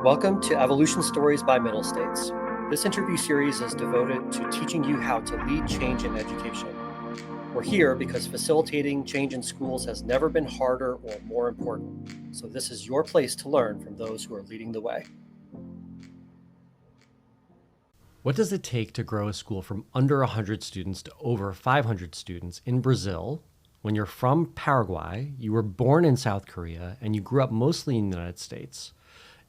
Welcome to Evolution Stories by Middle States. This interview series is devoted to teaching you how to lead change in education. We're here because facilitating change in schools has never been harder or more important. So this is your place to learn from those who are leading the way. What does it take to grow a school from under 100 students to over 500 students in Brazil when you're from Paraguay, you were born in South Korea, and you grew up mostly in the United States?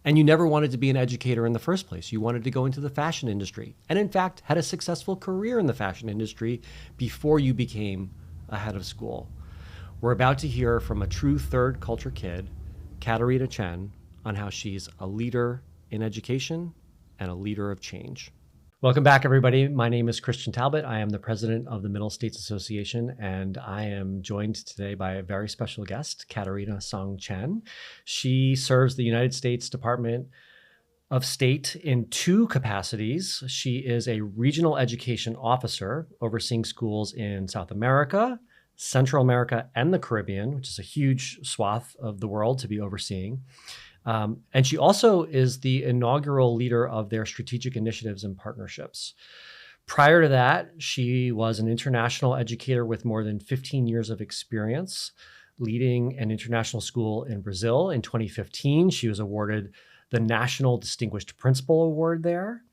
And you never wanted to be an educator in the first place. You wanted to go into the fashion industry, and in fact had a successful career in the fashion industry before you became a head of school. We're about to hear from a true third culture kid, Catarina Chen, on how she's a leader in education and a leader of change. Welcome back, everybody. My name is Christian Talbot. I am the president of the Middle States Association, and I am joined today by a very special guest, Catarina Song Chen. She serves the United States Department of State in two capacities. She is a regional education officer overseeing schools in South America, Central America, and the Caribbean, which is a huge swath of the world to be overseeing. And she also is the inaugural leader of their strategic initiatives and partnerships. Prior to that, she was an international educator with more than 15 years of experience, leading an international school in Brazil. In 2015, she was awarded the National Distinguished Principal Award there.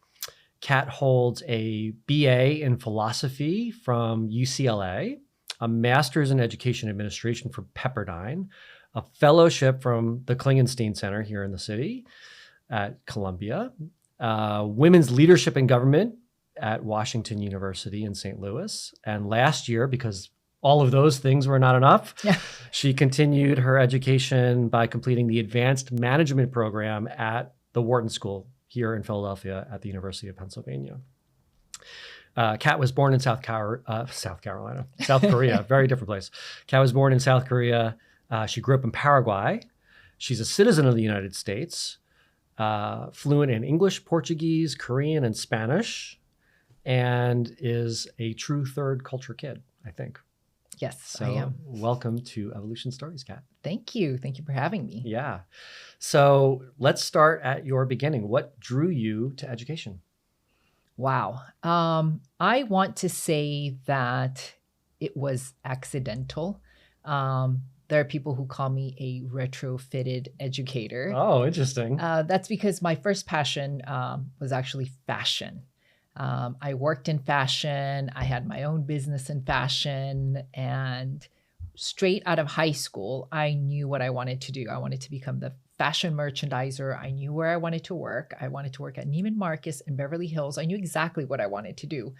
Kat holds a BA in philosophy from UCLA, a master's in education administration from Pepperdine, a fellowship from the Klingenstein Center here in the city at Columbia, women's leadership in government at Washington University in St. Louis. And last year, because all of those things were not enough, she continued her education by completing the advanced management program at the Wharton School here in Philadelphia at the University of Pennsylvania. Kat was born in South Korea, very different place. Kat was born in South Korea. She grew up in Paraguay. She's a citizen of the United States, fluent in English, Portuguese, Korean, and Spanish, and is a true third culture kid, I think. Yes, so I am. Welcome to Evolution Stories, Kat. Thank you. Thank you for having me. Yeah. So let's start at your beginning. What drew you to education? Wow. I want to say that it was accidental. There are people who call me a retrofitted educator. Oh, interesting. That's because my first passion was actually fashion. I worked in fashion. I had my own business in fashion. And straight out of high school, I knew what I wanted to do. I wanted to become the fashion merchandiser. I knew where I wanted to work. I wanted to work at Neiman Marcus in Beverly Hills. I knew exactly what I wanted to do.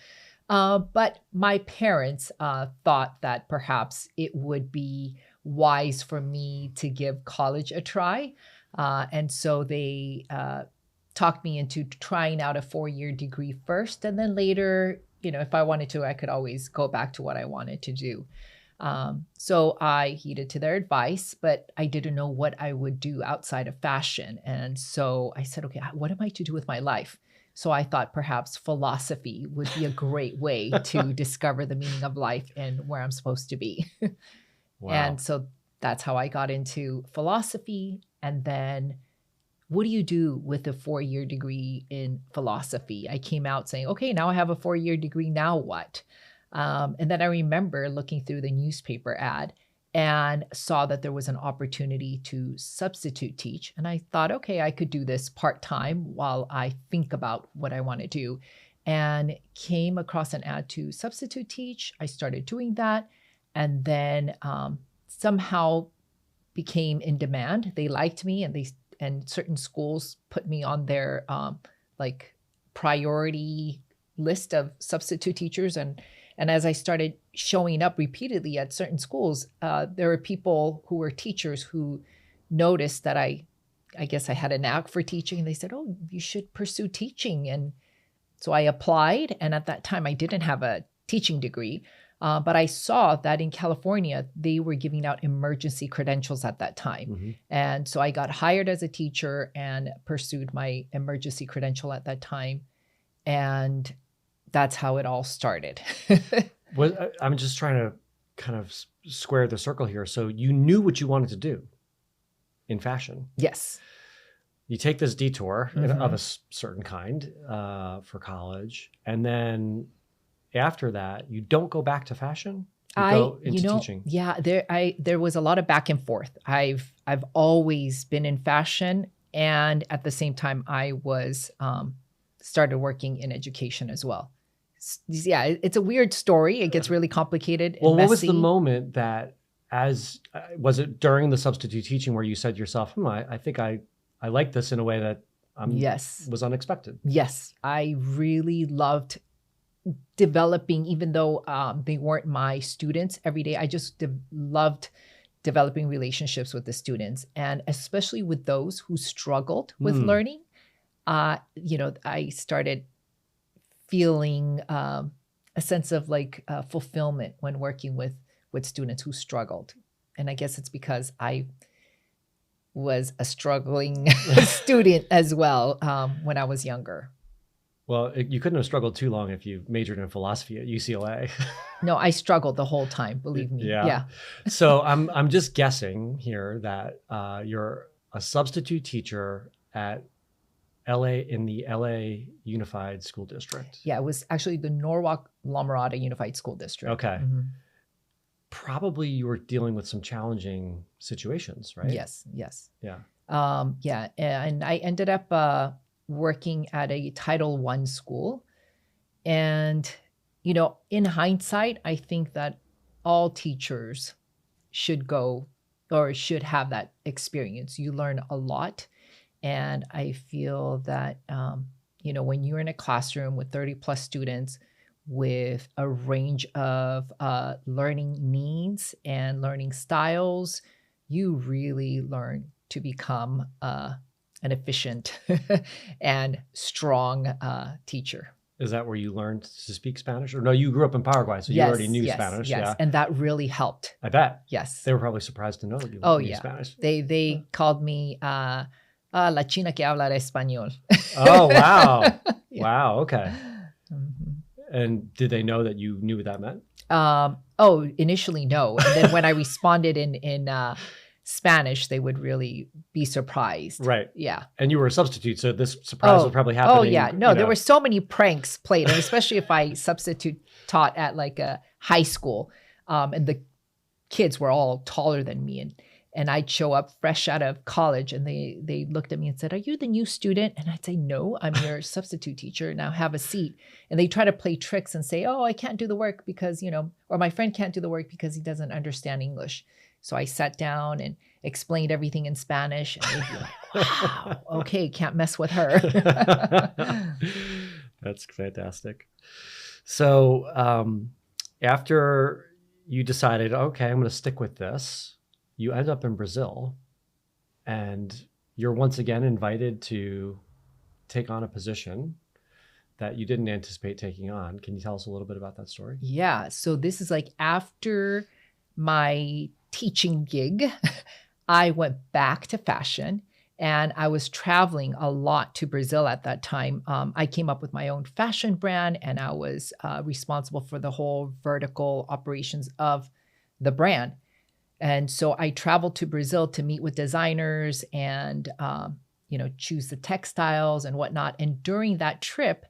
But my parents thought that perhaps it would be wise for me to give college a try. And so they talked me into trying out a 4-year degree first. And then later, if I wanted to, I could always go back to what I wanted to do. So I heeded to their advice, but I didn't know what I would do outside of fashion. And so I said, okay, what am I to do with my life? So I thought perhaps philosophy would be a great way to discover the meaning of life and where I'm supposed to be. Wow. And so that's how I got into philosophy. And then what do you do with a 4-year degree in philosophy? I came out saying, okay, now I have a 4-year degree. Now what? And then I remember looking through the newspaper ad and saw that there was an opportunity to substitute teach. And I thought, okay, I could do this part-time while I think about what I want to do. And came across an ad to substitute teach. I started doing that. And then somehow became in demand. They liked me, and certain schools put me on their priority list of substitute teachers. And as I started showing up repeatedly at certain schools, there were people who were teachers who noticed that I guess I had a knack for teaching. And they said, oh, you should pursue teaching. And so I applied. And at that time, I didn't have a teaching degree. But I saw that in California, they were giving out emergency credentials at that time. Mm-hmm. And so I got hired as a teacher and pursued my emergency credential at that time. And that's how it all started. I'm just trying to kind of square the circle here. So you knew what you wanted to do in fashion. Yes. you take this detour Mhm. of a certain kind for college, and then after that, you don't go back to fashion. You go into teaching. Yeah, there was a lot of back and forth. I've always been in fashion, and at the same time, I was started working in education as well. Yeah, it's a weird story. It gets really complicated and Well, what was the messy. moment that, as was it during the substitute teaching where you said to yourself, I think I like this in a way that Yes, was unexpected. yes, I really loved developing, even though they weren't my students every day. I just loved developing relationships with the students, and especially with those who struggled with Hmm. learning. I started feeling a sense of like fulfillment when working with students who struggled, and I guess it's because I was a struggling student as well when I was younger. Well, you couldn't have struggled too long if you majored in philosophy at UCLA. No, I struggled the whole time, believe me. Yeah. Yeah. So I'm just guessing here that you're a substitute teacher at LA in the LA Unified School District. Yeah, it was actually the Norwalk La Mirada Unified School District. Okay. Mhm. Probably you were dealing with some challenging situations, right? Yes, yes. Yeah. Yeah, and I ended up working at a Title I school. And, in hindsight, I think that all teachers should go or should have that experience. You learn a lot. And I feel that, when you're in a classroom with 30 plus students with a range of learning needs and learning styles, you really learn to become an efficient and strong teacher. Is that where you learned to speak Spanish? Or no, you grew up in Paraguay, so you already knew Yes, Spanish. yes. Yeah. And that really helped. I bet. Yes. They were probably surprised to know that you Oh, knew yeah. Spanish. They called me la china que habla español. Oh, wow. Yeah. Wow. Okay. Mhm. And did they know that you knew what that meant? Initially, no. And then when I responded in Spanish, they would really be surprised. Right. Yeah. And you were a substitute, so this surprise was probably happening. Oh, yeah. No, you there know. were so many pranks played, and especially if I substitute taught at like a high school, and the kids were all taller than me, and I'd show up fresh out of college, and they looked at me and said, "Are you the new student?" And I'd say, "No, I'm your substitute teacher. Now have a seat." And they try to play tricks and say, "Oh, I can't do the work because, or my friend can't do the work because he doesn't understand English." So I sat down and explained everything in Spanish, and they'd be like, "Wow, okay, can't mess with her." That's fantastic. So after you decided, okay, I'm going to stick with this, you end up in Brazil, and you're once again invited to take on a position that you didn't anticipate taking on. Can you tell us a little bit about that story? Yeah. So this is like after my teaching gig, I went back to fashion, and I was traveling a lot to Brazil at that time. I came up with my own fashion brand, and I was responsible for the whole vertical operations of the brand. And so I traveled to Brazil to meet with designers and, choose the textiles and whatnot. And during that trip,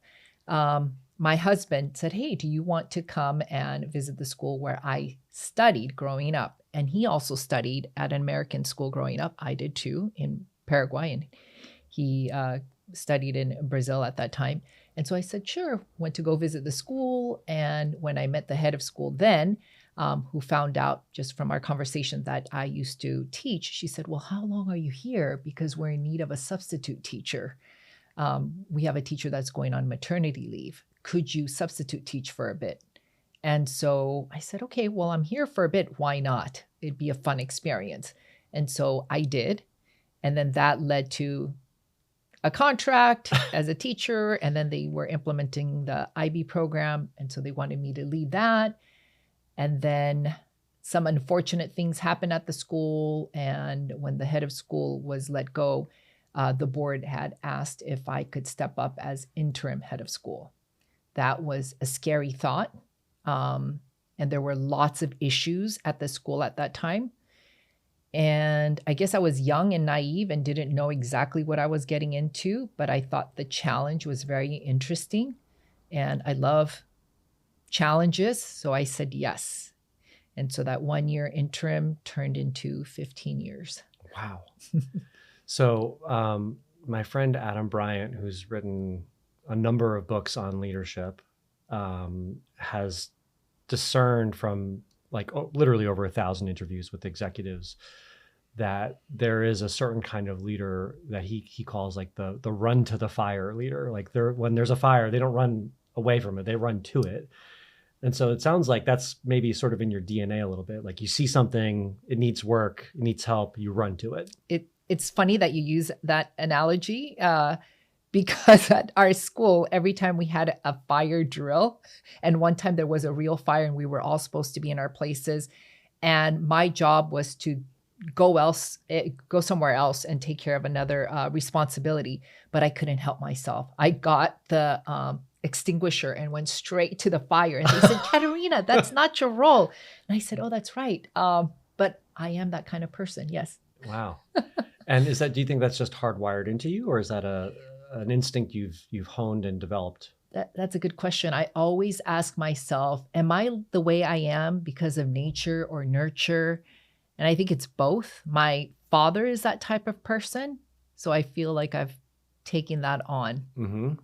my husband said, "Hey, do you want to come and visit the school where I studied growing up?" And he also studied at an American school growing up. I did too, in Paraguay. And he studied in Brazil at that time. And so I said, sure, went to go visit the school. And when I met the head of school then, who found out just from our conversation that I used to teach, she said, "Well, how long are you here? Because we're in need of a substitute teacher. We have a teacher that's going on maternity leave. Could you substitute teach for a bit?" And so I said, "Okay, well, I'm here for a bit. Why not? It'd be a fun experience." And so I did. And then that led to a contract as a teacher. And then they were implementing the IB program. And so they wanted me to lead that. And then some unfortunate things happened at the school. And when the head of school was let go, the board had asked if I could step up as interim head of school. That was a scary thought. And there were lots of issues at the school at that time. And I guess I was young and naive and didn't know exactly what I was getting into, but I thought the challenge was very interesting. And I love challenges. So I said yes. And so that 1 year interim turned into 15 years. Wow. So my friend Adam Bryant, who's written a number of books on leadership, has discerned from like literally over 1,000 interviews with executives that there is a certain kind of leader that he calls like the run to the fire leader. Like when there's a fire, they don't run away from it, they run to it. And so it sounds like that's maybe sort of in your DNA a little bit. Like you see something, it needs work, it needs help, you run to it. It's funny that you use that analogy because at our school, every time we had a fire drill, and one time there was a real fire and we were all supposed to be in our places, and my job was to go somewhere else and take care of another responsibility, but I couldn't help myself. I got the extinguisher and went straight to the fire. And they said, Catarina, that's not your role. And I said, oh, that's right. But I am that kind of person. Yes. Wow. And do you think that's just hardwired into you, or is that an instinct you've honed and developed? That's a good question. I always ask myself, am I the way I am because of nature or nurture? And I think it's both. My father is that type of person. So I feel like I've taken that on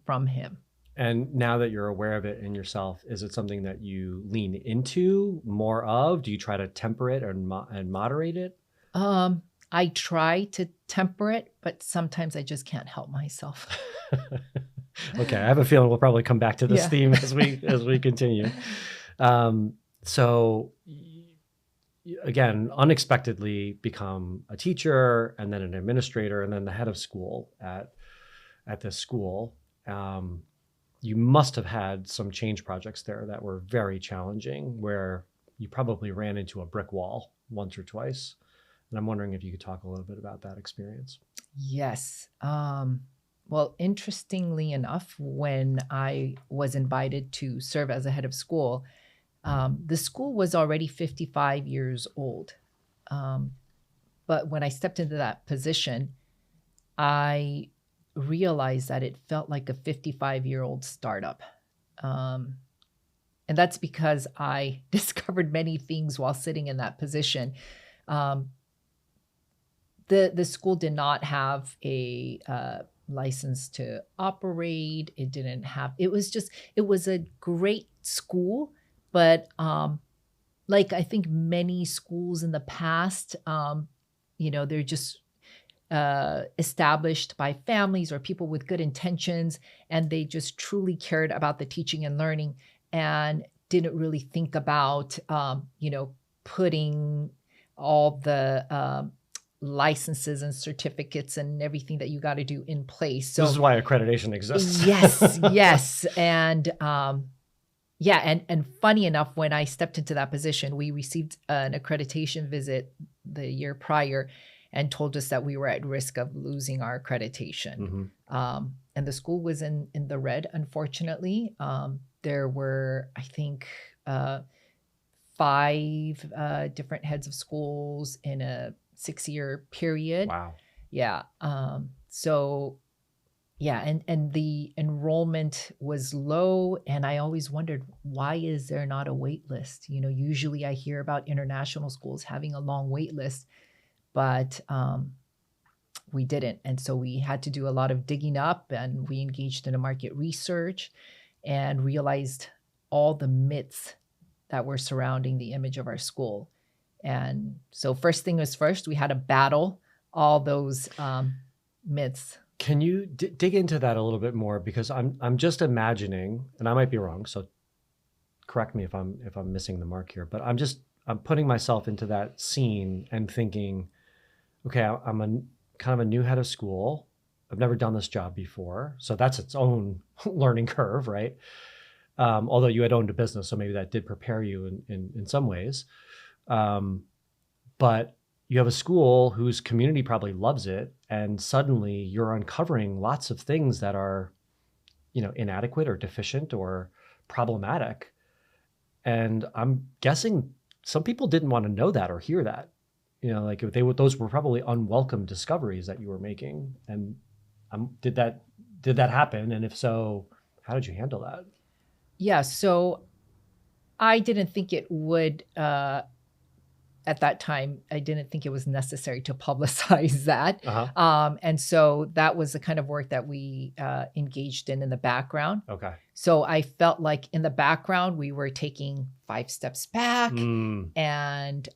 from him. And now that you're aware of it in yourself, is it something that you lean into more of? Do you try to temper it and moderate it? I try to temper it, but sometimes I just can't help myself. Okay, I have a feeling we'll probably come back to this theme as we continue. So again, unexpectedly become a teacher and then an administrator and then the head of school at this school. You must have had some change projects there that were very challenging, where you probably ran into a brick wall once or twice. And I'm wondering if you could talk a little bit about that experience. Yes. Well, interestingly enough, when I was invited to serve as a head of school, the school was already 55 years old. But when I stepped into that position, I realized that it felt like a 55-year-old startup. And that's because I discovered many things while sitting in that position. The school did not have a license to operate. It was a great school, but like I think many schools in the past, they're just established by families or people with good intentions, and they just truly cared about the teaching and learning and didn't really think about, putting all the licenses and certificates and everything that you got to do in place. So this is why accreditation exists. Yes. And and funny enough, when I stepped into that position, we received an accreditation visit the year prior and told us that we were at risk of losing our accreditation. And the school was in the red, unfortunately. There were, I think, 5 different heads of schools in a 6-year period. Wow. Yeah. And the enrollment was low. And I always wondered, why is there not a wait list? Usually I hear about international schools having a long wait list, but we didn't. And so we had to do a lot of digging up, and we engaged in a market research and realized all the myths that were surrounding the image of our school. And so first thing was first, we had to battle all those myths. Can you dig into that a little bit more? Because I'm just imagining, and I might be wrong, so correct me if I'm missing the mark here, but I'm putting myself into that scene and thinking, okay, I'm kind of a new head of school. I've never done this job before. So that's its own learning curve, right? Although you had owned a business, so maybe that did prepare you in some ways. But you have a school whose community probably loves it, and suddenly you're uncovering lots of things that are, inadequate or deficient or problematic. And I'm guessing some people didn't want to know that or hear that. like if those were probably unwelcome discoveries that you were making. And did that happen? And if so, how did you handle that? Yeah, so I didn't think it would, at that time, I didn't think it was necessary to publicize that. And so that was the kind of work that we engaged in the background. Okay. So I felt like in the background, we were taking 5 steps back and,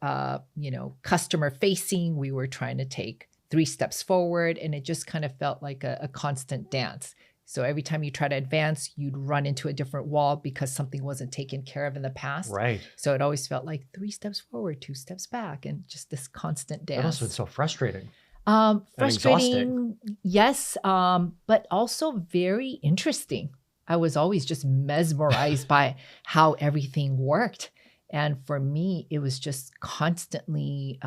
customer facing, we were trying to take 3 steps forward. And it just kind of felt like a constant dance. So every time you try to advance, you'd run into a different wall because something wasn't taken care of in the past. Right. So it always felt like 3 steps forward, 2 steps back, and just this constant dance. That must have been so frustrating. Frustrating, yes, but also very interesting. I was always just mesmerized by how everything worked. And for me, it was just constantly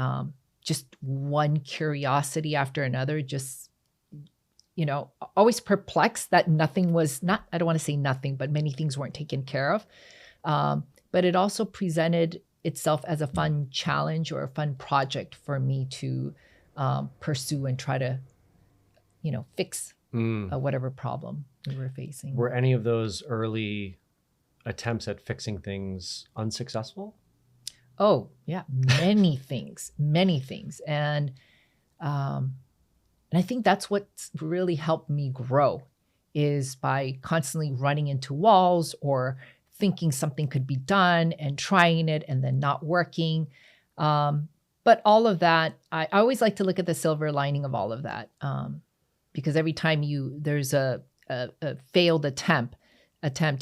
just one curiosity after another, just always perplexed that nothing was not, I don't want to say nothing, but many things weren't taken care of. But it also presented itself as a fun challenge or a fun project for me to pursue and try to, fix whatever problem we were facing. Were any of those early attempts at fixing things unsuccessful? Oh, yeah, many things. And I think that's what's really helped me grow is by constantly running into walls or thinking something could be done and trying it and then not working. But all of that, I always like to look at the silver lining of all of that because every time there's a failed attempt,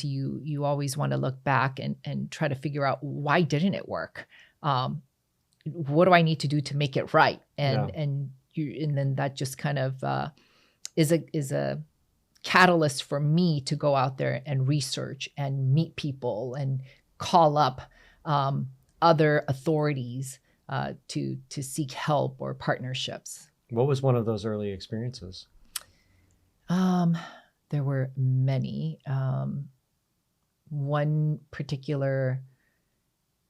you always want to look back and try to figure out why didn't it work? What do I need to do to make it right? And then that just kind of is a catalyst for me to go out there and research and meet people and call up other authorities to seek help or partnerships. What was one of those early experiences? There were many. One particular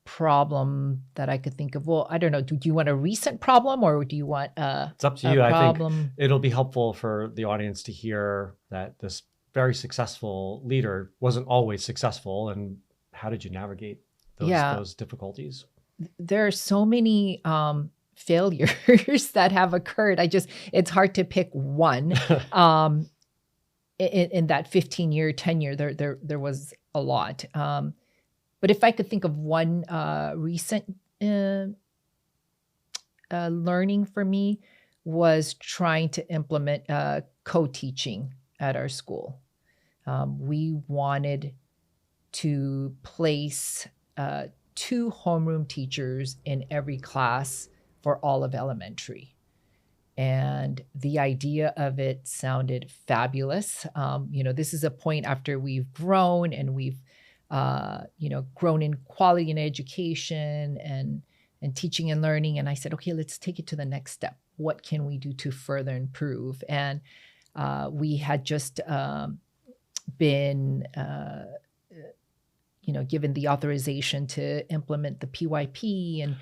problem that I could think of. Well, I don't know. Do you want a recent problem or do you want it's up to you. I think it'll be helpful for the audience to hear that this very successful leader wasn't always successful. And how did you navigate those difficulties? There are so many failures that have occurred. It's hard to pick one. In that 15-year tenure, there was a lot. But if I could think of one recent learning for me was trying to implement co-teaching at our school. We wanted to place 2 homeroom teachers in every class for all of elementary. And the idea of it sounded fabulous. This is a point after we've grown and we've grown in quality in education and teaching and learning. And I said, okay, let's take it to the next step. What can we do to further improve? And we had just been, given the authorization to implement the PYP, and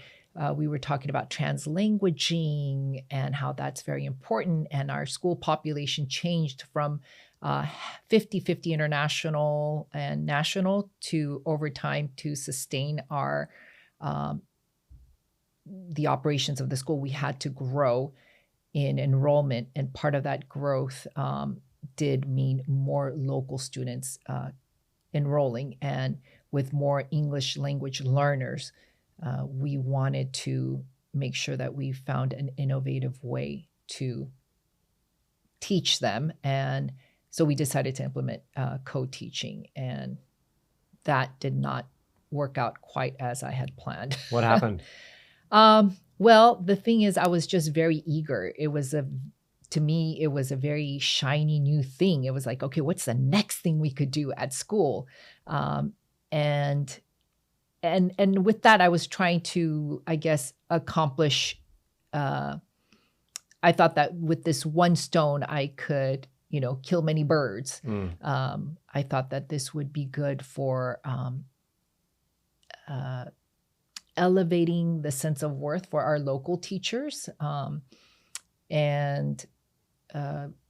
we were talking about translanguaging and how that's very important. And our school population changed from 50-50 international and national to over time to sustain our the operations of the school. We had to grow in enrollment, and part of that growth did mean more local students enrolling, and with more English language learners. We wanted to make sure that we found an innovative way to teach them. And so we decided to implement co-teaching, and that did not work out quite as I had planned. What happened? Well, the thing is, I was just very eager. To me, it was a very shiny new thing. It was like, okay, what's the next thing we could do at school? And with that, I was trying to, I guess, accomplish. I thought that with this one stone, I could, kill many birds. I thought that this would be good for elevating the sense of worth for our local teachers, and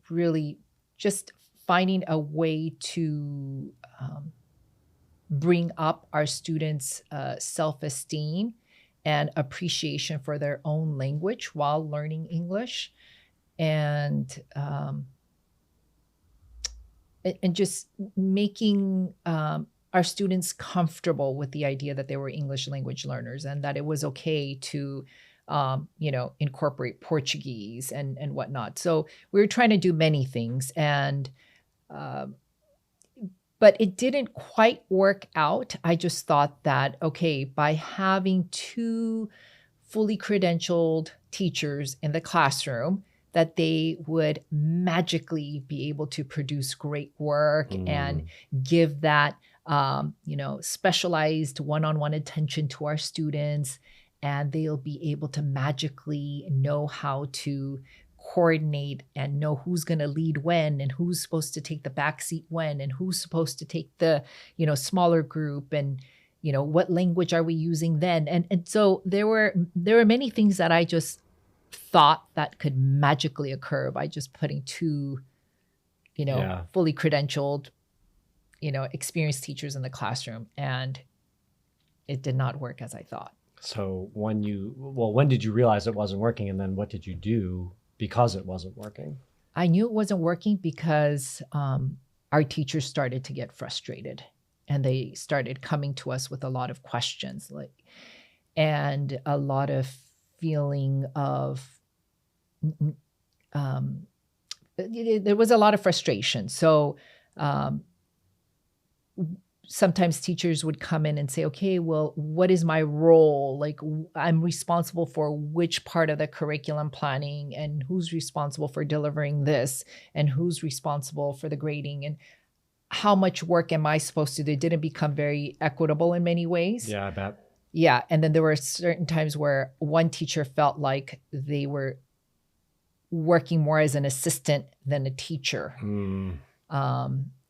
really just finding a way to bring up our students' self-esteem and appreciation for their own language while learning English, and just making our students comfortable with the idea that they were English language learners and that it was okay to incorporate Portuguese and whatnot. So we were trying to do many things, and but it didn't quite work out. I just thought that, okay, by having two fully credentialed teachers in the classroom, that they would magically be able to produce great work and give that, specialized one-on-one attention to our students. And they'll be able to magically know how to coordinate and know who's going to lead when and who's supposed to take the back seat when and who's supposed to take the, smaller group, and, what language are we using then? And so there were many things that I just thought that could magically occur by just putting two, fully credentialed, experienced teachers in the classroom. And it did not work as I thought. So when did you realize it wasn't working? And then what did you do because it wasn't working? I knew it wasn't working because our teachers started to get frustrated, and they started coming to us with a lot of questions, and a lot of feeling of, there was a lot of frustration. So sometimes teachers would come in and say, okay, well, what is my role? I'm responsible for which part of the curriculum planning, and who's responsible for delivering this, and who's responsible for the grading, and how much work am I supposed to do? It didn't become very equitable in many ways. Yeah, I bet. Yeah. And then there were certain times where one teacher felt like they were working more as an assistant than a teacher.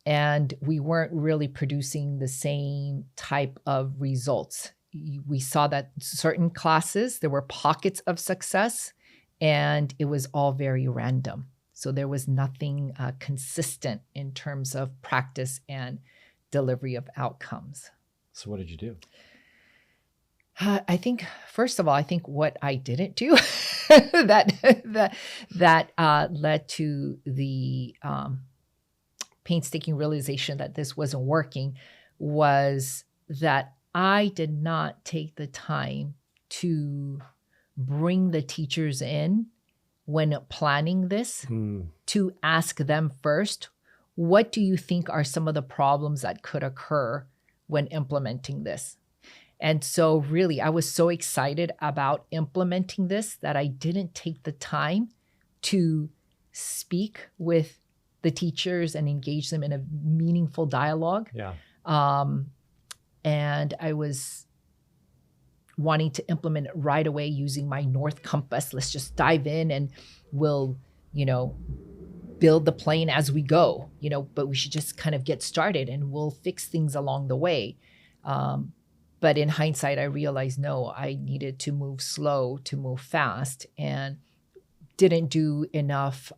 And we weren't really producing the same type of results. We saw that certain classes, there were pockets of success, and it was all very random. So there was nothing consistent in terms of practice and delivery of outcomes. So what did you do? I think, first of all, what I didn't do that led to the painstaking realization that this wasn't working was that I did not take the time to bring the teachers in when planning this, to ask them first, what do you think are some of the problems that could occur when implementing this? And so really, I was so excited about implementing this that I didn't take the time to speak with the teachers and engage them in a meaningful dialogue. Yeah. And I was wanting to implement it right away using my North Compass. Let's just dive in and we'll, build the plane as we go, but we should just kind of get started and we'll fix things along the way. But in hindsight, I realized, no, I needed to move slow to move fast, and didn't do enough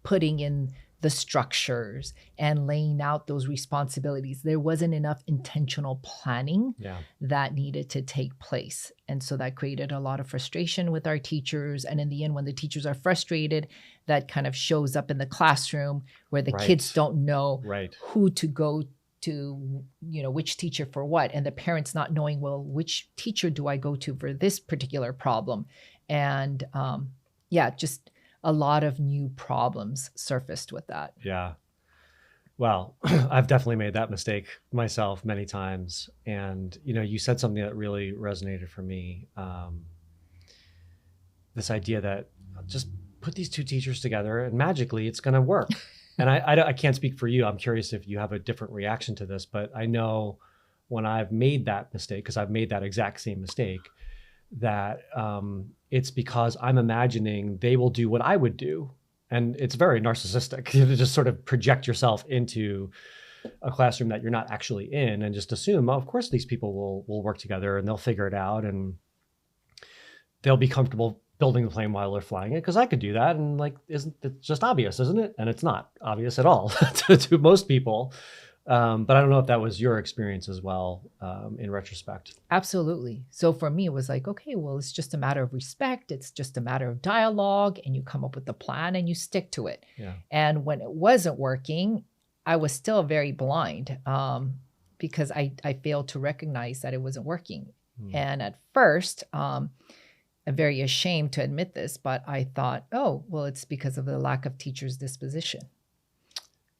putting in the structures and laying out those responsibilities. There wasn't enough intentional planning that needed to take place. And so that created a lot of frustration with our teachers. And in the end, when the teachers are frustrated, that kind of shows up in the classroom where the kids don't know who to go to, which teacher for what, and the parents not knowing, well, which teacher do I go to for this particular problem? And just a lot of new problems surfaced with that. Yeah. Well, I've definitely made that mistake myself many times. And, you said something that really resonated for me. This idea that just put these two teachers together and magically it's going to work. And I can't speak for you. I'm curious if you have a different reaction to this, but I know when I've made that mistake, because I've made that exact same mistake, that it's because I'm imagining they will do what I would do. And it's very narcissistic to just sort of project yourself into a classroom that you're not actually in and just assume, oh, of course, these people will work together and they'll figure it out and they'll be comfortable building the plane while they're flying it. Because I could do that, and like, isn't it just obvious, isn't it? And it's not obvious at all to most people. But I don't know if that was your experience as well, in retrospect. Absolutely. So for me, it was like, okay, well, it's just a matter of respect. It's just a matter of dialogue, and you come up with a plan and you stick to it. Yeah. And when it wasn't working, I was still very blind, because I failed to recognize that it wasn't working. And at first, I'm very ashamed to admit this, but I thought, oh, well, it's because of the lack of teachers' disposition.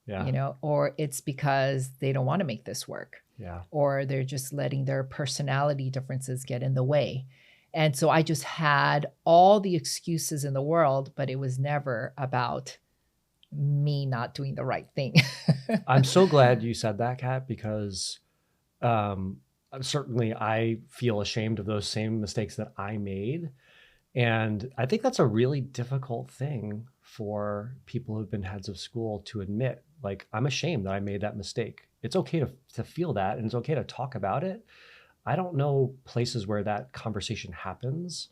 Yeah. Or it's because they don't want to make this work. Yeah. Or they're just letting their personality differences get in the way. And so I just had all the excuses in the world, but it was never about me not doing the right thing. I'm so glad you said that, Kat, because certainly I feel ashamed of those same mistakes that I made. And I think that's a really difficult thing for people who've been heads of school to admit. Like, I'm ashamed that I made that mistake. It's okay to feel that, and it's okay to talk about it. I don't know places where that conversation happens.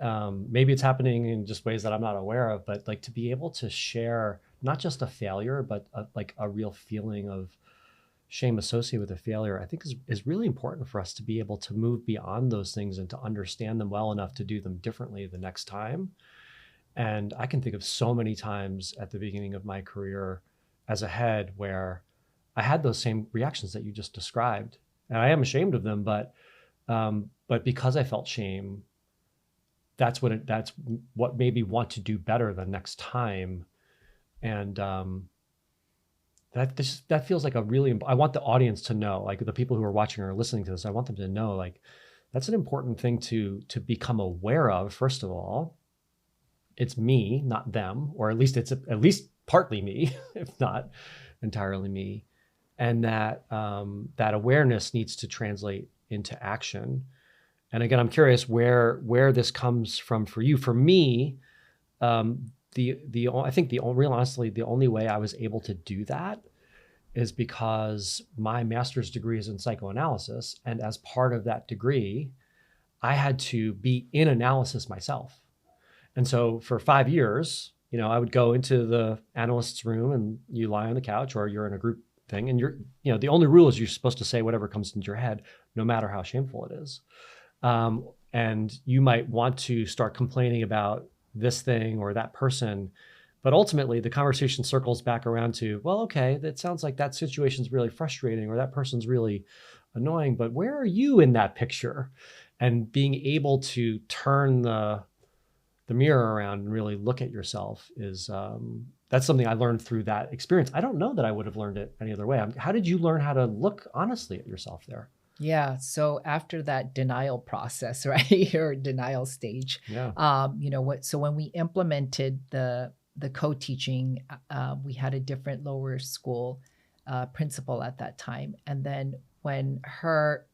Maybe it's happening in just ways that I'm not aware of, but like to be able to share not just a failure, but like a real feeling of shame associated with a failure, I think is really important for us to be able to move beyond those things and to understand them well enough to do them differently the next time. And I can think of so many times at the beginning of my career as a head where I had those same reactions that you just described. And I am ashamed of them, but because I felt shame, that's what made me want to do better the next time. And that feels like I want the audience to know, like the people who are watching or listening to this, I want them to know, like, that's an important thing to become aware of. First of all, it's me, not them, or at least it's at least partly me, if not entirely me. And that awareness needs to translate into action. And again, I'm curious where this comes from for you. For me, I think honestly, the only way I was able to do that is because my master's degree is in psychoanalysis. And as part of that degree, I had to be in analysis myself. And so for 5 years, I would go into the analyst's room and you lie on the couch or you're in a group thing. And the only rule is you're supposed to say whatever comes into your head, no matter how shameful it is. And you might want to start complaining about this thing or that person, but ultimately the conversation circles back around to, well, okay, that sounds like that situation's really frustrating or that person's really annoying, but where are you in that picture? And being able to turn the mirror around and really look at yourself is, that's something I learned through that experience. I don't know that I would have learned it any other way. How did you learn how to look honestly at yourself there? Yeah. So after that denial process, right, or denial stage, Yeah. so when we implemented the co-teaching, we had a different lower school principal at that time. And then when her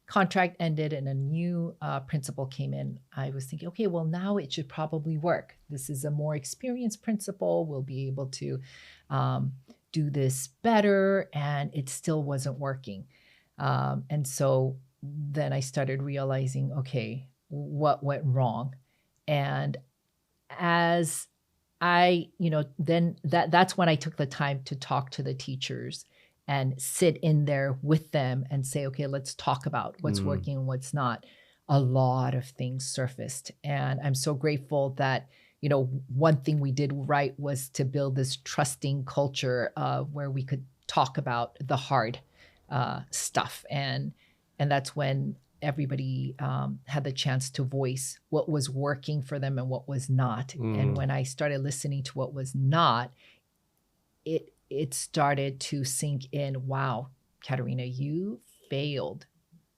contract ended and a new principal came in, I was thinking, okay, well, now it should probably work. This is a more experienced principal. We'll be able to do this better. And it still wasn't working. And so then I started realizing, okay, what went wrong? And as I, then that's when I took the time to talk to the teachers and sit in there with them and say, okay, let's talk about what's working and what's not. A lot of things surfaced. And I'm so grateful that, one thing we did right was to build this trusting culture where we could talk about the hard stuff. And that's when everybody had the chance to voice what was working for them and what was not. And when I started listening to what was not, it started to sink in. Wow, Catarina, you failed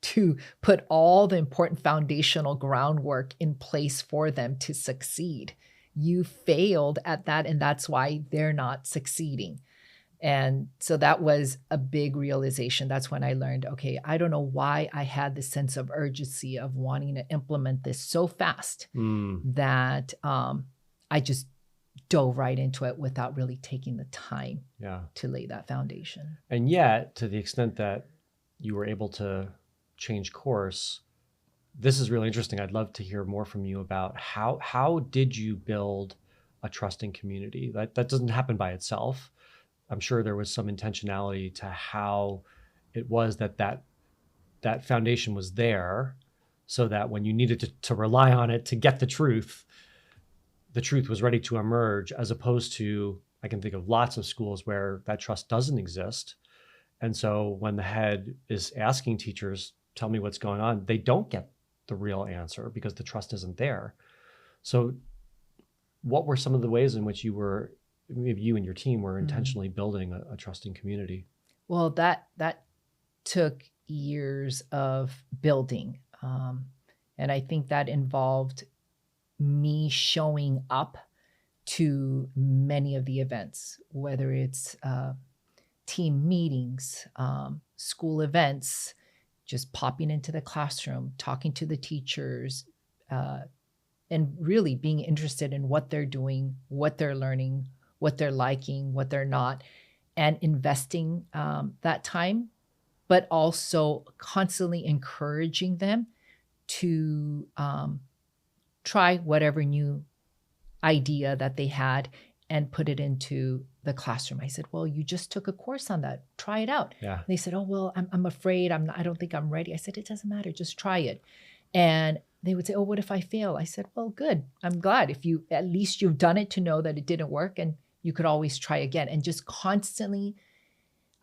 to put all the important foundational groundwork in place for them to succeed. You failed at that, and that's why they're not succeeding. And so that was a big realization. That's when I learned, okay, I don't know why I had this sense of urgency of wanting to implement this so fast that I just dove right into it without really taking the time Yeah. to lay that foundation. And yet, to the extent that you were able to change course, this is really interesting. I'd love to hear more from you about how did you build a trusting community? That doesn't happen by itself. I'm sure there was some intentionality to how it was that foundation was there, so that when you needed to rely on it to get the truth was ready to emerge, as opposed to, I can think of lots of schools where that trust doesn't exist. And so when the head is asking teachers, tell me what's going on, they don't get the real answer because the trust isn't there. So what were some of the ways in which maybe you and your team were intentionally building a trusting community? Well, that took years of building. And I think that involved me showing up to many of the events, whether it's team meetings, school events, just popping into the classroom, talking to the teachers, and really being interested in what they're doing, what they're learning, what they're liking, what they're not, and investing that time, but also constantly encouraging them to try whatever new idea that they had and put it into the classroom. I said, well, you just took a course on that. Try it out. Yeah. They said, oh, well, I'm afraid. I don't think I'm ready. I said, it doesn't matter. Just try it. And they would say, oh, what if I fail? I said, well, good. I'm glad if at least you've done it to know that it didn't work, and you could always try again. And just constantly,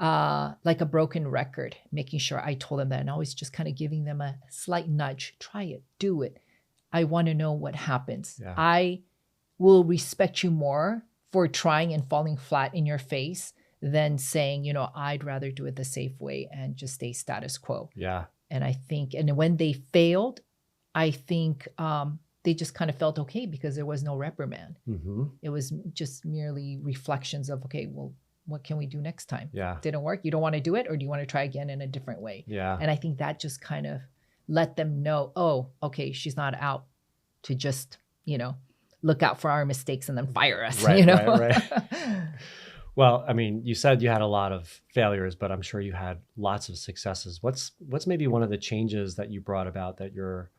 like a broken record, making sure I told them that, and always just kind of giving them a slight nudge. Try it, do it. I want to know what happens. Yeah. I will respect you more for trying and falling flat in your face than saying, I'd rather do it the safe way and just stay status quo. Yeah. And I think, and when they failed, I think they just kind of felt okay because there was no reprimand. Mm-hmm. It was just merely reflections of, okay, well, what can we do next time? Yeah. Didn't work. You don't want to do it, or do you want to try again in a different way? Yeah. And I think that just kind of let them know, oh, okay, she's not out to just, look out for our mistakes and then fire us. Right, right. Well, I mean, you said you had a lot of failures, but I'm sure you had lots of successes. What's maybe one of the changes that you brought about that you're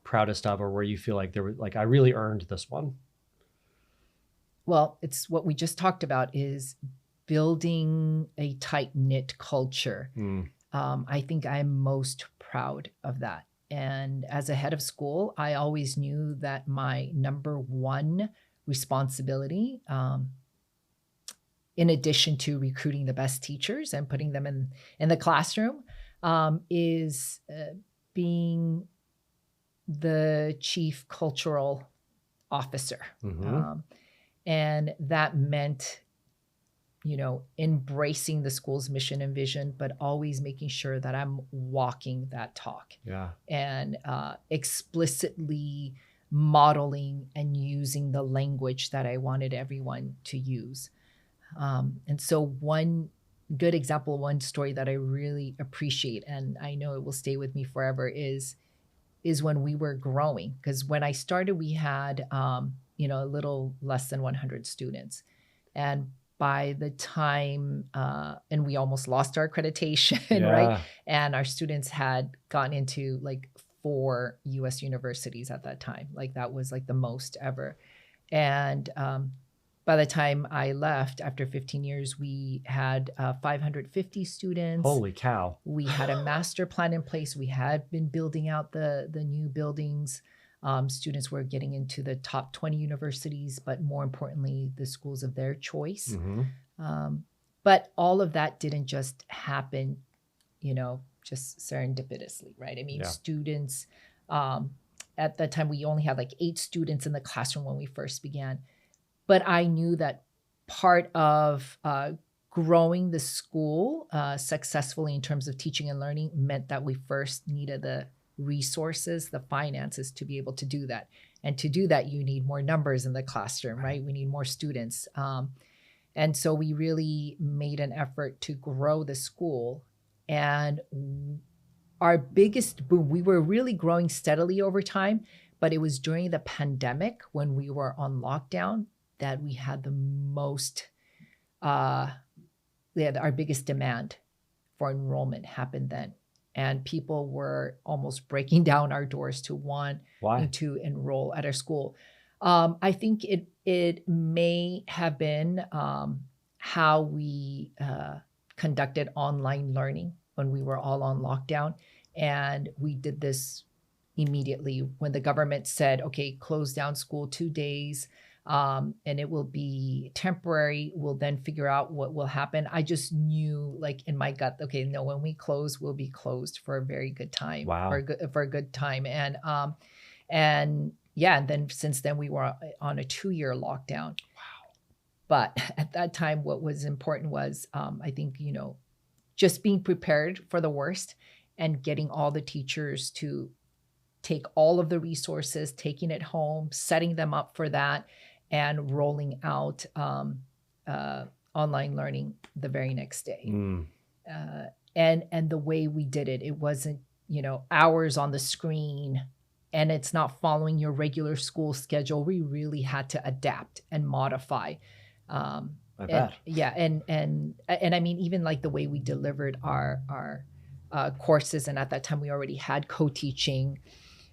proudest of, or where you feel like I really earned this one? Well, it's what we just talked about, is building a tight-knit culture. I think I'm most proud of that. And as a head of school, I always knew that my number one responsibility, in addition to recruiting the best teachers and putting them in the classroom, is being the chief cultural officer. Mm-hmm. And that meant, embracing the school's mission and vision, but always making sure that I'm walking that talk. Yeah. And explicitly modeling and using the language that I wanted everyone to use. And so one good example, one story that I really appreciate, and I know it will stay with me forever, is when we were growing. Because when I started, we had, a little less than 100 students. And by the time, and we almost lost our accreditation, Yeah. right? And our students had gone into like 4 US universities at that time. Like that was like the most ever. And by the time I left, after 15 years, we had 550 students. Holy cow. We had a master plan in place. We had been building out the new buildings. Students were getting into the top 20 universities, but more importantly, the schools of their choice. Mm-hmm. But all of that didn't just happen, just serendipitously, right? I mean, Yeah. students, at that time, we only had like 8 students in the classroom when we first began. But I knew that part of growing the school successfully in terms of teaching and learning meant that we first needed the resources, the finances to be able to do that. And to do that, you need more numbers in the classroom, right? We need more students. And so we really made an effort to grow the school. And our biggest boom, we were really growing steadily over time, but it was during the pandemic when we were on lockdown that we had the most, our biggest demand for enrollment happened then. And people were almost breaking down our doors to want Why? to enroll at our school. I think it may have been how we conducted online learning when we were all on lockdown. And we did this immediately when the government said, okay, close down school 2 days, and it will be temporary. We'll then figure out what will happen. I just knew, like in my gut, okay, no, when we close, we'll be closed for a very good time, Wow. for a good time. And yeah, and then since then we were on a 2-year lockdown. Wow. But at that time, what was important was, I think, just being prepared for the worst and getting all the teachers to take all of the resources, taking it home, setting them up for that, and rolling out online learning the very next day. And the way we did it, it wasn't, hours on the screen, and it's not following your regular school schedule. We really had to adapt and modify. I bet. And I mean, even like the way we delivered our courses, and at that time we already had co-teaching.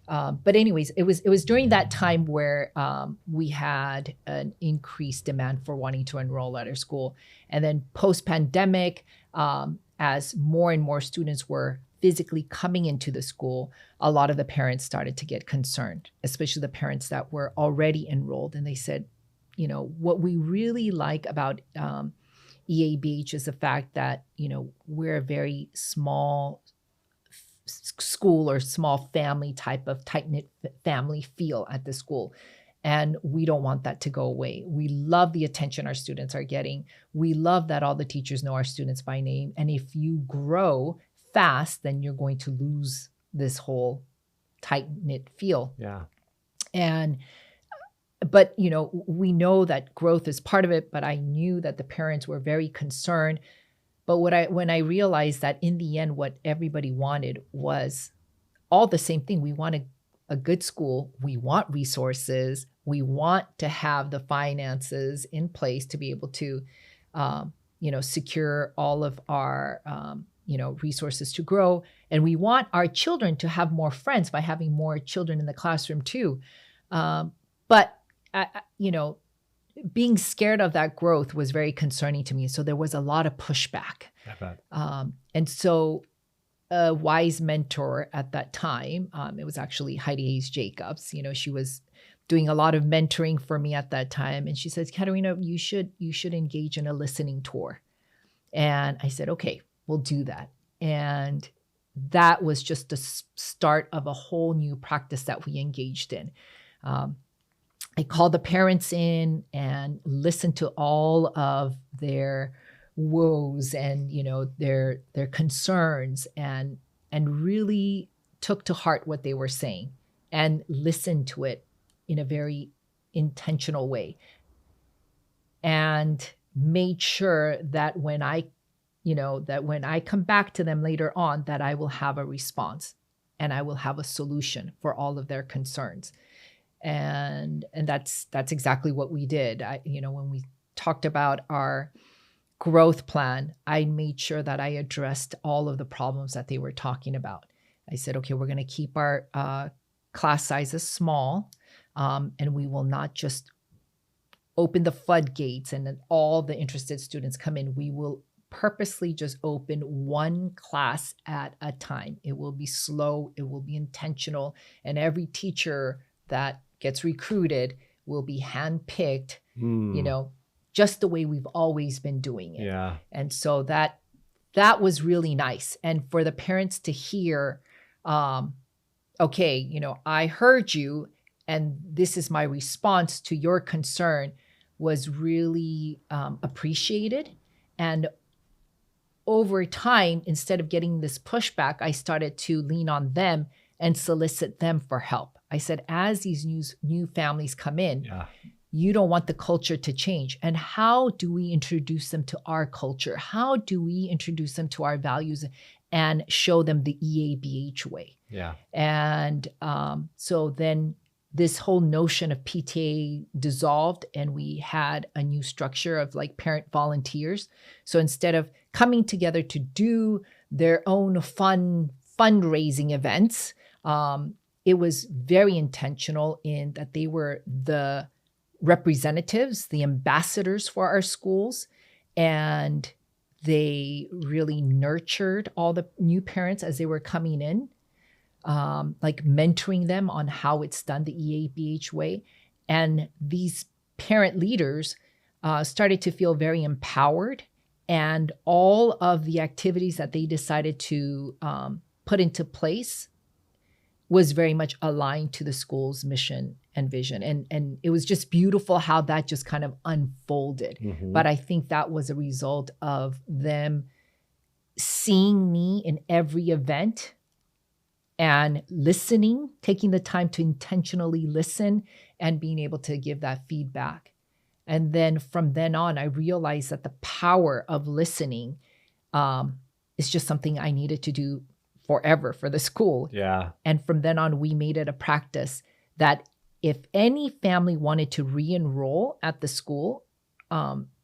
But anyways, it was during that time where we had an increased demand for wanting to enroll at our school. And then post-pandemic, as more and more students were physically coming into the school, a lot of the parents started to get concerned, especially the parents that were already enrolled. And they said, what we really like about EABH is the fact that, we're a very small school or small family type of tight-knit family feel at the school. And we don't want that to go away. We love the attention our students are getting. We love that all the teachers know our students by name. And if you grow fast, then you're going to lose this whole tight-knit feel. Yeah. But we know that growth is part of it, but I knew that the parents were very concerned. But when I realized that in the end, what everybody wanted was all the same thing. We want a good school. We want resources. We want to have the finances in place to be able to, secure all of our, resources to grow. And we want our children to have more friends by having more children in the classroom too. But being scared of that growth was very concerning to me. So there was a lot of pushback. I bet. And so a wise mentor at that time, it was actually Heidi Hayes Jacobs. She was doing a lot of mentoring for me at that time. And she says, Catarina, you should engage in a listening tour. And I said, okay, we'll do that. And that was just the start of a whole new practice that we engaged in. I called the parents in and listened to all of their woes and their concerns, and really took to heart what they were saying and listened to it in a very intentional way, and made sure that when I come back to them later on, that I will have a response and I will have a solution for all of their concerns. And that's exactly what we did. When we talked about our growth plan, I made sure that I addressed all of the problems that they were talking about. I said, okay, we're going to keep our class sizes small, and we will not just open the floodgates and then all the interested students come in. We will purposely just open one class at a time. It will be slow. It will be intentional. And every teacher that gets recruited will be handpicked, just the way we've always been doing it. Yeah. And so that was really nice. And for the parents to hear, okay, I heard you and this is my response to your concern, was really appreciated. And over time, instead of getting this pushback, I started to lean on them and solicit them for help. I said, as these new families come in, you don't want the culture to change. And how do we introduce them to our culture? How do we introduce them to our values and show them the EABH way? Yeah. And so then this whole notion of PTA dissolved, and we had a new structure of like parent volunteers. So instead of coming together to do their own fun fundraising events, it was very intentional in that they were the representatives, the ambassadors for our schools, and they really nurtured all the new parents as they were coming in, like mentoring them on how it's done the EABH way. And these parent leaders started to feel very empowered, and all of the activities that they decided to put into place was very much aligned to the school's mission and vision. And it was just beautiful how that just kind of unfolded. Mm-hmm. But I think that was a result of them seeing me in every event and listening, taking the time to intentionally listen and being able to give that feedback. And then from then on, I realized that the power of listening is just something I needed to do forever for the school. Yeah. And from then on, we made it a practice that if any family wanted to re-enroll at the school,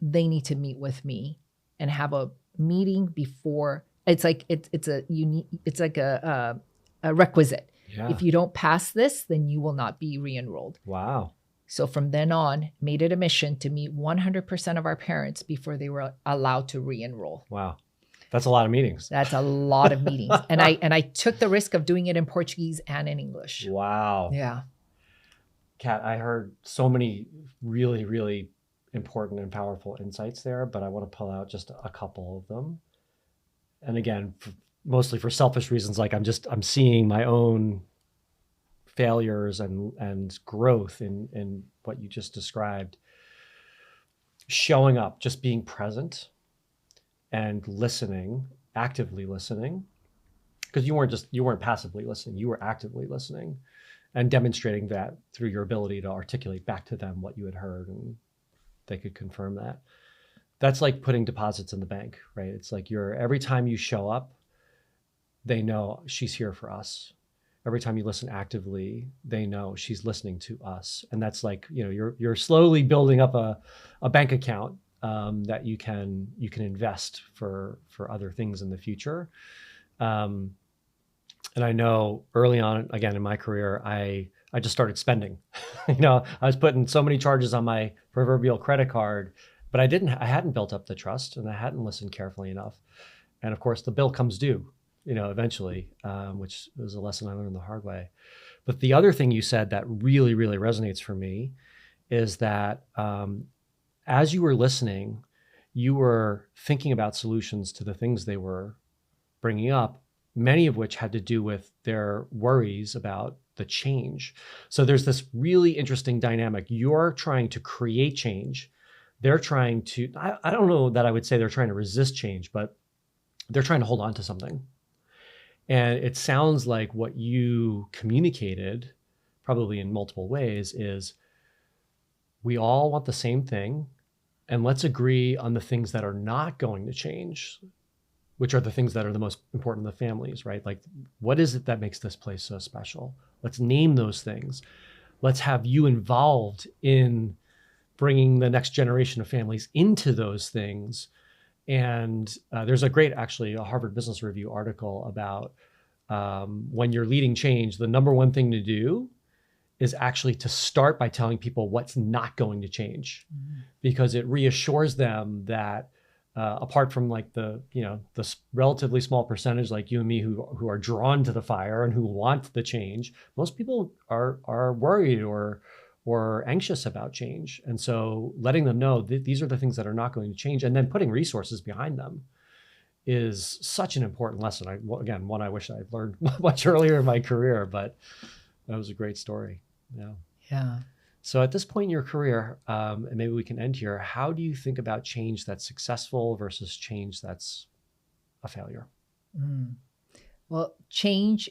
they need to meet with me and have a meeting before. It's like it's like a requisite. Yeah. If you don't pass this, then you will not be re-enrolled. Wow. So from then on, made it a mission to meet 100% of our parents before they were allowed to re-enroll. Wow. That's a lot of meetings. That's a lot of meetings. And I took the risk of doing it in Portuguese and in English. Wow. Yeah. Kat, I heard so many really, really important and powerful insights there, but I want to pull out just a couple of them. And again, mostly for selfish reasons, like I'm seeing my own failures and growth in what you just described. Showing up, just being present and listening, actively listening, because you weren't passively listening, you were actively listening and demonstrating that through your ability to articulate back to them what you had heard, and they could confirm that. That's like putting deposits in the bank, right? It's like every time you show up, they know she's here for us. Every time you listen actively, they know she's listening to us. And that's like, you're slowly building up a bank account that you can invest for other things in the future. And I know early on, again, in my career, I just started spending. I was putting so many charges on my proverbial credit card, but I hadn't built up the trust, and I hadn't listened carefully enough. And of course, the bill comes due, eventually, which was a lesson I learned the hard way. But the other thing you said that really, really resonates for me is that as you were listening, you were thinking about solutions to the things they were bringing up, many of which had to do with their worries about the change. So there's this really interesting dynamic. You're trying to create change. They're trying to, I don't know that I would say they're trying to resist change, but they're trying to hold on to something. And it sounds like what you communicated, probably in multiple ways, is we all want the same thing, and let's agree on the things that are not going to change, which are the things that are the most important to the families, right? Like, what is it that makes this place so special? Let's name those things. Let's have you involved in bringing the next generation of families into those things. And there's a great, actually, a Harvard Business Review article about when you're leading change, the number one thing to do is actually to start by telling people what's not going to change, because it reassures them that apart from like the relatively small percentage like you and me who are drawn to the fire and who want the change, most people are worried or anxious about change. And so letting them know that these are the things that are not going to change, and then putting resources behind them, is such an important lesson. One I wish I'd learned much earlier in my career, but that was a great story. Yeah. So at this point in your career, and maybe we can end here, how do you think about change that's successful versus change that's a failure? Well, change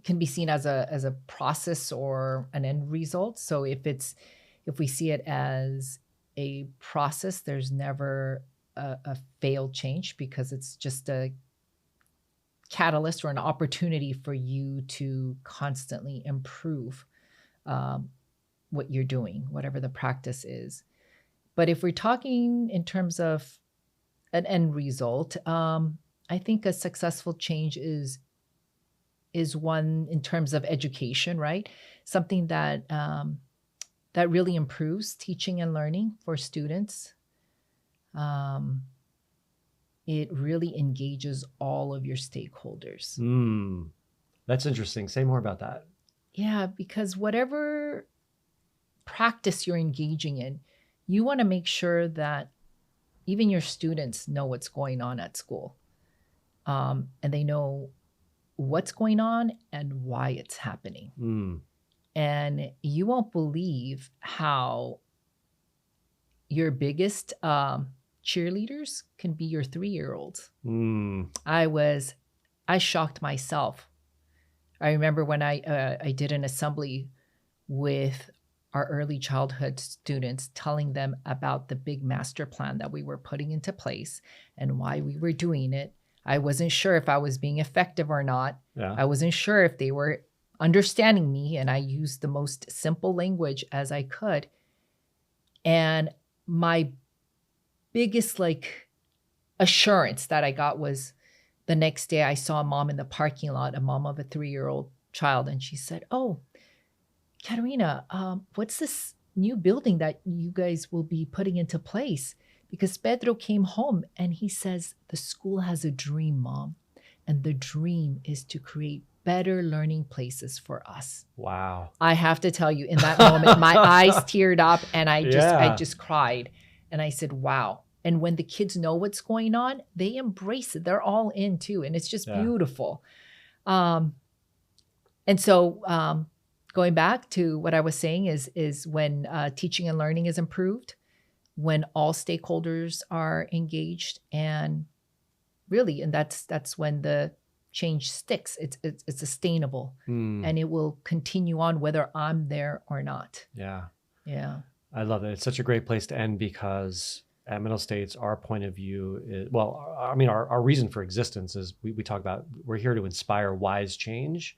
can be seen as a process or an end result. So if we see it as a process, there's never a failed change, because it's just a catalyst or an opportunity for you to constantly improve what you're doing, whatever the practice is. But if we're talking in terms of an end result, I think a successful change is one in terms of education, right? Something that that really improves teaching and learning for students. It really engages all of your stakeholders. That's interesting. Say more about that. Yeah, because whatever practice you're engaging in, you want to make sure that even your students know what's going on at school. And they know what's going on and why it's happening. And you won't believe how your biggest cheerleaders can be your 3-year-olds. I shocked myself. I remember when I did an assembly with our early childhood students, telling them about the big master plan that we were putting into place and why we were doing it. I wasn't sure if I was being effective or not. Yeah. I wasn't sure if they were understanding me, and I used the most simple language as I could. And my biggest assurance that I got was the next day I saw a mom in the parking lot, a mom of a 3-year-old child, and she said, "Oh, Catarina, what's this new building that you guys will be putting into place?" Because Pedro came home and he says, "The school has a dream, Mom. And the dream is to create better learning places for us." Wow. I have to tell you, in that moment, my eyes teared up and I just cried. And I said, wow. And when the kids know what's going on, they embrace it. They're all in too. And it's just beautiful. And so going back to what I was saying is when teaching and learning is improved, when all stakeholders are engaged, and really, and that's when the change sticks. It's sustainable, and it will continue on whether I'm there or not. Yeah. I love it. It's such a great place to end, because at Middle States, our point of view is, our reason for existence is we talk about, we're here to inspire wise change.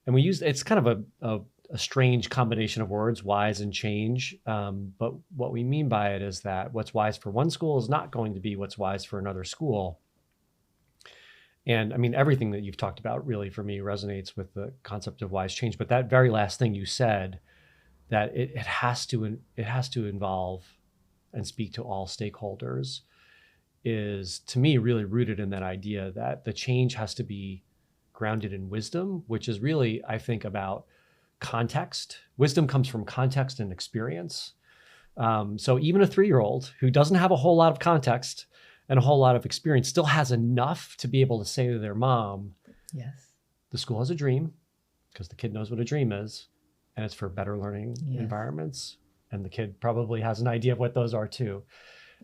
And we use, it's kind of a strange combination of words, wise and change. But what we mean by it is that what's wise for one school is not going to be what's wise for another school. And I mean, everything that you've talked about really for me resonates with the concept of wise change. But that very last thing you said, that it has to involve and speak to all stakeholders, is to me really rooted in that idea that the change has to be grounded in wisdom, which is really, I think, about context. Wisdom comes from context and experience. So even a 3-year-old who doesn't have a whole lot of context and a whole lot of experience still has enough to be able to say to their mom, yes, the school has a dream, because the kid knows what a dream is, and it's for better learning environments. And the kid probably has an idea of what those are too.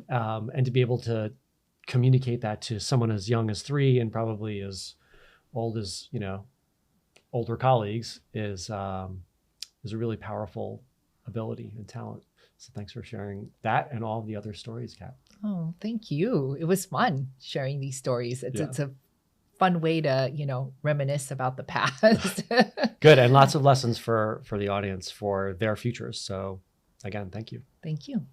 And to be able to communicate that to someone as young as 3 and probably as old as, older colleagues is a really powerful ability and talent. So thanks for sharing that and all the other stories, Kat. Oh, thank you. It was fun sharing these stories. It's a fun way to, reminisce about the past. Good. And lots of lessons for the audience for their futures. So again, thank you. Thank you.